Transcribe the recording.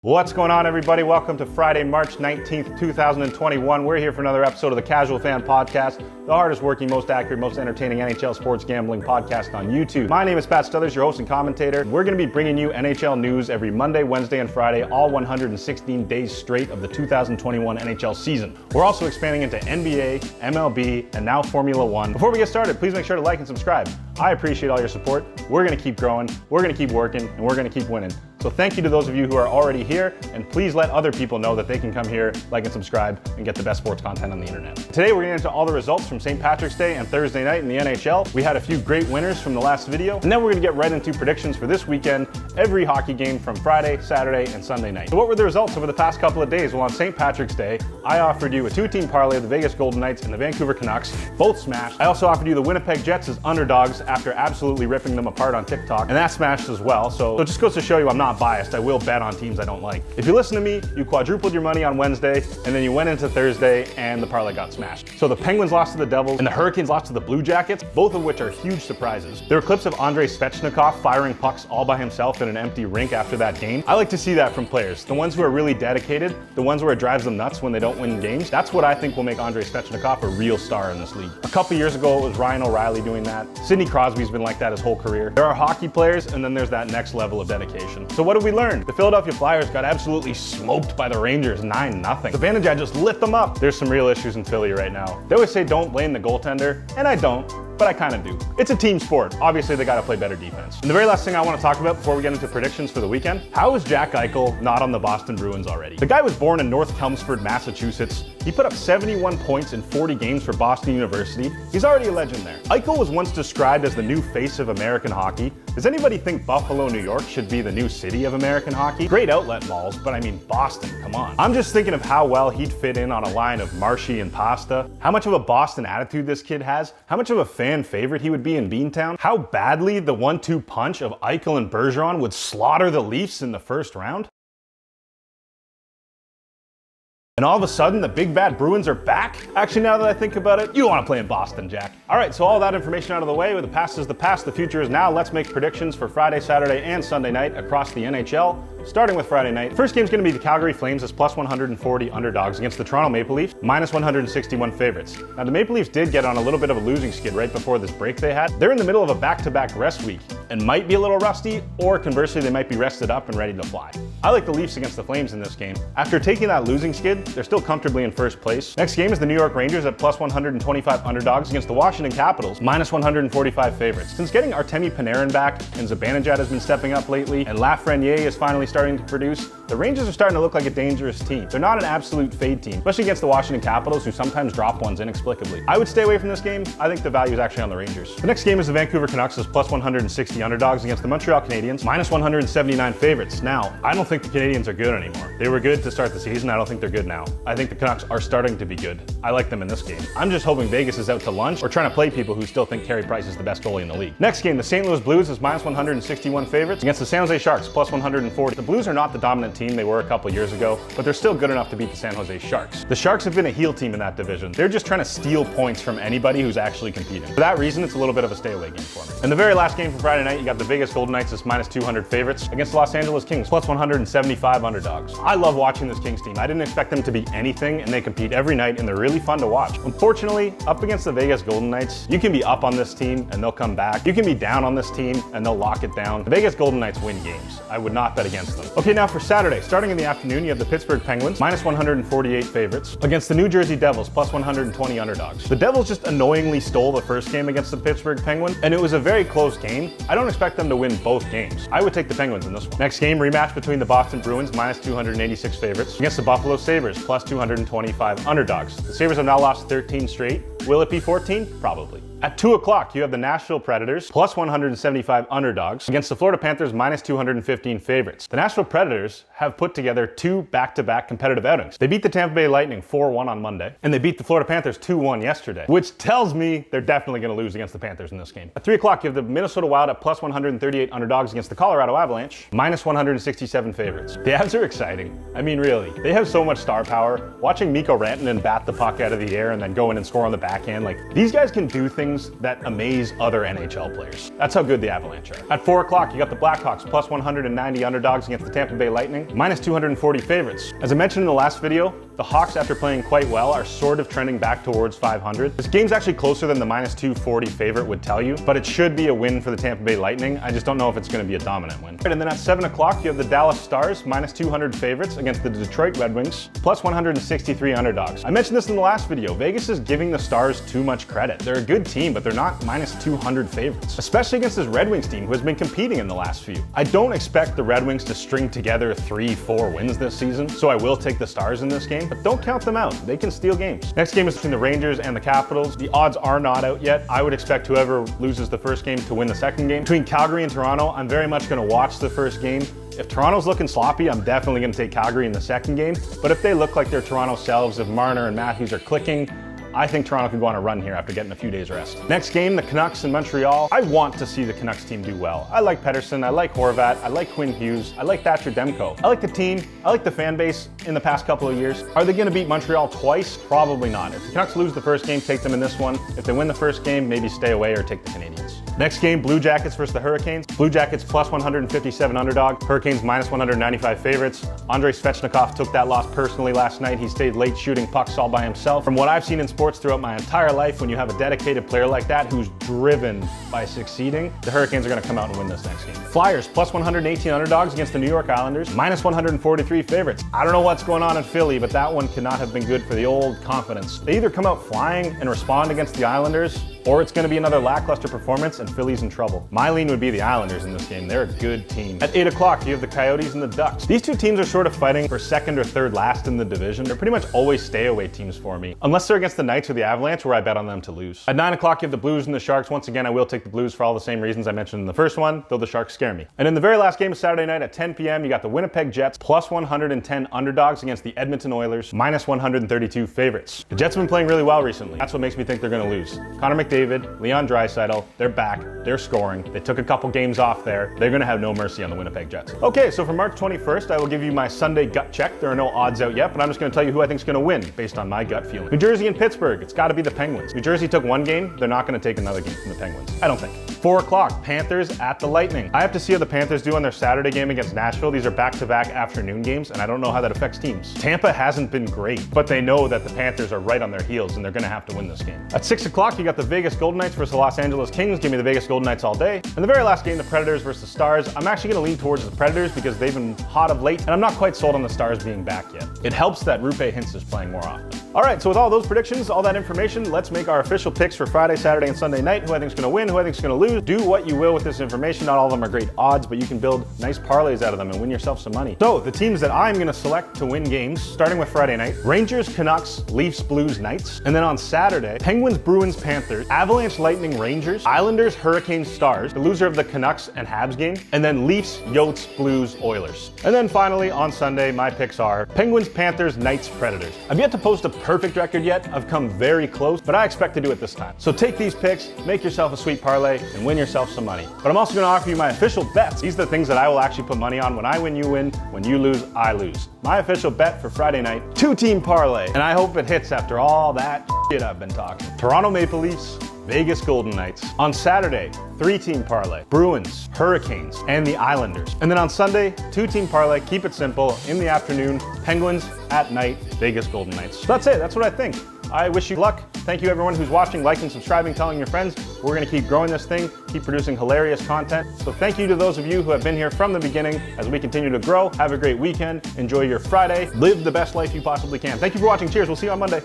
What's going on, everybody? Welcome to Friday, March 19th, 2021. We're here for another episode of the Casual Fan Podcast, the hardest working, most accurate, most entertaining NHL sports gambling podcast on YouTube. My name is Pat Stuthers, your host and commentator. We're going to be bringing you NHL news every Monday, Wednesday, and Friday, all 116 days straight of the 2021 NHL season. We're also expanding into NBA, MLB, and now Formula One. Before we get started, please make sure to like and subscribe. I appreciate all your support. We're going to keep growing, we're going to keep working, and we're going to keep winning. So thank you to those of you who are already here, and please let other people know that they can come here, like and subscribe, and get the best sports content on the internet. Today we're getting into all the results from St. Patrick's Day and Thursday night in the NHL. We had a few great winners from the last video, and then we're going to get right into predictions for this weekend, every hockey game from Friday, Saturday, and Sunday night. So what were the results over the past couple of days? Well, on St. Patrick's Day, I offered you a two-team parlay of the Vegas Golden Knights and the Vancouver Canucks, both smashed. I also offered you the Winnipeg Jets as underdogs after absolutely ripping them apart on TikTok, and that smashed as well. So it just goes to show you I'm not biased. I will bet on teams I don't like. If you listen to me, you quadrupled your money on Wednesday, and then you went into Thursday and the parlay got smashed. So the Penguins lost to the Devils and the Hurricanes lost to the Blue Jackets, both of which are huge surprises. There were clips of Andrei Svechnikov firing pucks all by himself in an empty rink after that game. I like to see that from players. The ones who are really dedicated, the ones where it drives them nuts when they don't win games. That's what I think will make Andrei Svechnikov a real star in this league. A couple years ago, it was Ryan O'Reilly doing that. Sidney Crosby's been like that his whole career. There are hockey players, and then there's that next level of dedication. So what did we learn? The Philadelphia Flyers got absolutely smoked by the Rangers 9-0. The Bandit just lit them up. There's some real issues in Philly right now. They always say don't blame the goaltender, and I don't, but I kind of do. It's a team sport. Obviously, they got to play better defense. And the very last thing I want to talk about before we get into predictions for the weekend, how is Jack Eichel not on the Boston Bruins already? The guy was born in North Chelmsford, Massachusetts. He put up 71 points in 40 games for Boston University. He's already a legend there. Eichel was once described as the new face of American hockey. Does anybody think Buffalo, New York should be the new city of American hockey? Great outlet malls, but I mean Boston, come on. I'm just thinking of how well he'd fit in on a line of Marshy and Pasta, how much of a Boston attitude this kid has, how much of a fan favorite he would be in Beantown, how badly the 1-2 punch of Eichel and Bergeron would slaughter the Leafs in the first round. And all of a sudden, the big bad Bruins are back? Actually, now that I think about it, you don't want to play in Boston, Jack. All right, so all that information out of the way, the past is the past, the future is now. Let's make predictions for Friday, Saturday, and Sunday night across the NHL. Starting with Friday night, first game's going to be the Calgary Flames as plus 140 underdogs against the Toronto Maple Leafs, minus 161 favorites. Now, the Maple Leafs did get on a little bit of a losing skid right before this break they had. They're in the middle of a back-to-back rest week and might be a little rusty, or conversely, they might be rested up and ready to fly. I like the Leafs against the Flames in this game. After taking that losing skid, they're still comfortably in first place. Next game is the New York Rangers at plus 125 underdogs against the Washington Capitals, minus 145 favorites. Since getting Artemi Panarin back and Zibanejad has been stepping up lately, and Lafreniere is finally starting to produce, the Rangers are starting to look like a dangerous team. They're not an absolute fade team, especially against the Washington Capitals, who sometimes drop ones inexplicably. I would stay away from this game. I think the value is actually on the Rangers. The next game is the Vancouver Canucks as plus 160 underdogs against the Montreal Canadiens, minus 179 favorites. Now, I don't think the Canadiens are good anymore. They were good to start the season. I don't think they're good now. I think the Canucks are starting to be good. I like them in this game. I'm just hoping Vegas is out to lunch or trying to play people who still think Carey Price is the best goalie in the league. Next game, the St. Louis Blues is minus 161 favorites against the San Jose Sharks, plus 140. The Blues are not the dominant team they were a couple years ago, but they're still good enough to beat the San Jose Sharks. The Sharks have been a heel team in that division. They're just trying to steal points from anybody who's actually competing. For that reason, it's a little bit of a stay away game for me. And the very last game for Friday night, you got the Vegas Golden Knights as minus 200 favorites against the Los Angeles Kings, plus 175 underdogs. I love watching this Kings team. I didn't expect them to be anything, and they compete every night, and they're really fun to watch. Unfortunately, up against the Vegas Golden Knights, you can be up on this team and they'll come back. You can be down on this team and they'll lock it down. The Vegas Golden Knights win games. I would not bet against them. Okay, now for Saturday, starting in the afternoon, you have the Pittsburgh Penguins, minus 148 favorites against the New Jersey Devils, plus 120 underdogs. The Devils just annoyingly stole the first game against the Pittsburgh Penguins, and it was a very close game. I don't expect them to win both games. I would take the Penguins in this one. Next game, rematch between the Boston Bruins, minus 286 favorites against the Buffalo Sabres, plus 225 underdogs. The Sabres have now lost 13 straight. Will it be 14? Probably. At 2 o'clock, you have the Nashville Predators, plus 175 underdogs, against the Florida Panthers, minus 215 favorites. The Nashville Predators have put together two back-to-back competitive outings. They beat the Tampa Bay Lightning 4-1 on Monday, and they beat the Florida Panthers 2-1 yesterday, which tells me they're definitely going to lose against the Panthers in this game. At 3 o'clock, you have the Minnesota Wild at plus 138 underdogs against the Colorado Avalanche, minus 167 favorites. The Avs are exciting. I mean, really, they have so much star power. Watching Mikko Rantanen bat the puck out of the air and then go in and score on the backhand. Like, these guys can do things that amaze other NHL players. That's how good the Avalanche are. At 4 o'clock, you got the Blackhawks plus 190 underdogs against the Tampa Bay Lightning, minus 240 favorites. As I mentioned in the last video, the Hawks, after playing quite well, are sort of trending back towards 500. This game's actually closer than the minus 240 favorite would tell you, but it should be a win for the Tampa Bay Lightning. I just don't know if it's going to be a dominant win. And then at 7 o'clock, you have the Dallas Stars, minus 200 favorites against the Detroit Red Wings, plus 163 underdogs. I mentioned this in the last video. Vegas is giving the Stars too much credit. They're a good team, but they're not minus 200 favorites, especially against this Red Wings team who has been competing in the last few. I don't expect the Red Wings to string together 3-4 wins this season, so I will take the Stars in this game, but don't count them out. They can steal games. Next game is between the Rangers and the Capitals. The odds are not out yet. I would expect whoever loses the first game to win the second game. Between Calgary and Toronto, I'm very much going to watch the first game. If Toronto's looking sloppy, I'm definitely going to take Calgary in the second game. But if they look like their Toronto selves, if Marner and Matthews are clicking, I think Toronto could go on a run here after getting a few days rest. Next game, the Canucks and Montreal. I want to see the Canucks team do well. I like Pettersson, I like Horvat, I like Quinn Hughes, I like Thatcher Demko. I like the team, I like the fan base in the past couple of years. Are they gonna beat Montreal twice? Probably not. If the Canucks lose the first game, take them in this one. If they win the first game, maybe stay away or take the Canadiens. Next game, Blue Jackets versus the Hurricanes. Blue Jackets plus 157 underdog, Hurricanes minus 195 favorites. Andrei Svechnikov took that loss personally last night. He stayed late shooting pucks all by himself. From what I've seen in sports throughout my entire life, when you have a dedicated player like that who's driven by succeeding, the Hurricanes are gonna come out and win this next game. Flyers plus 118 underdogs against the New York Islanders, minus 143 favorites. I don't know what's going on in Philly, but that one cannot have been good for the old confidence. They either come out flying and respond against the Islanders, or it's going to be another lackluster performance and Philly's in trouble. My lean would be the Islanders in this game. They're a good team. At 8 o'clock, you have the Coyotes and the Ducks. These two teams are sort of fighting for second or third last in the division. They're pretty much always stay-away teams for me, unless they're against the Knights or the Avalanche, where I bet on them to lose. At 9 o'clock, you have the Blues and the Sharks. Once again, I will take the Blues for all the same reasons I mentioned in the first one, though the Sharks scare me. And in the very last game of Saturday night at 10 p.m., you got the Winnipeg Jets plus 110 underdogs against the Edmonton Oilers, minus 132 favorites. The Jets have been playing really well recently. That's what makes me think they're going to lose. Connor McDavid, Leon Draisaitl, they're back, they're scoring. They took a couple games off there. They're gonna have no mercy on the Winnipeg Jets. Okay, so for March 21st, I will give you my Sunday gut check. There are no odds out yet, but I'm just gonna tell you who I think is gonna win based on my gut feeling. New Jersey and Pittsburgh, it's gotta be the Penguins. New Jersey took one game, they're not gonna take another game from the Penguins. I don't think. 4 o'clock, Panthers at the Lightning. I have to see how the Panthers do on their Saturday game against Nashville. These are back-to-back afternoon games, and I don't know how that affects teams. Tampa hasn't been great, but they know that the Panthers are right on their heels, and they're gonna have to win this game. At 6 o'clock, you got the Vegas Golden Knights versus the Los Angeles Kings. Give me the Vegas Golden Knights all day. And the very last game, the Predators versus the Stars. I'm actually gonna lean towards the Predators because they've been hot of late, and I'm not quite sold on the Stars being back yet. It helps that Rupe Hintz is playing more often. All right, so with all those predictions, all that information, let's make our official picks for Friday, Saturday, and Sunday night. Who I think is gonna win, who I think is gonna lose. Do what you will with this information. Not all of them are great odds, but you can build nice parlays out of them and win yourself some money. So the teams that I'm gonna select to win games, starting with Friday night, Rangers, Canucks, Leafs, Blues, Knights. And then on Saturday, Penguins, Bruins, Panthers, Avalanche, Lightning, Rangers, Islanders, Hurricanes, Stars, the loser of the Canucks and Habs game, and then Leafs, Yotes, Blues, Oilers. And then finally on Sunday, my picks are Penguins, Panthers, Knights, Predators. I've yet to post a perfect record yet. I've come very close, but I expect to do it this time. So take these picks, make yourself a sweet parlay, and win yourself some money. But I'm also gonna offer you my official bets. These are the things that I will actually put money on. When I win, you win. When you lose, I lose. My official bet for Friday night, 2-team parlay. And I hope it hits after all that shit I've been talking. Toronto Maple Leafs, Vegas Golden Knights. On Saturday, 3-team parlay, Bruins, Hurricanes, and the Islanders. And then on Sunday, 2-team parlay, keep it simple, in the afternoon, Penguins, at night, Vegas Golden Knights. So that's it, that's what I think. I wish you luck. Thank you everyone who's watching, liking, subscribing, telling your friends. We're gonna keep growing this thing, keep producing hilarious content. So thank you to those of you who have been here from the beginning as we continue to grow. Have a great weekend, enjoy your Friday, live the best life you possibly can. Thank you for watching, cheers, we'll see you on Monday.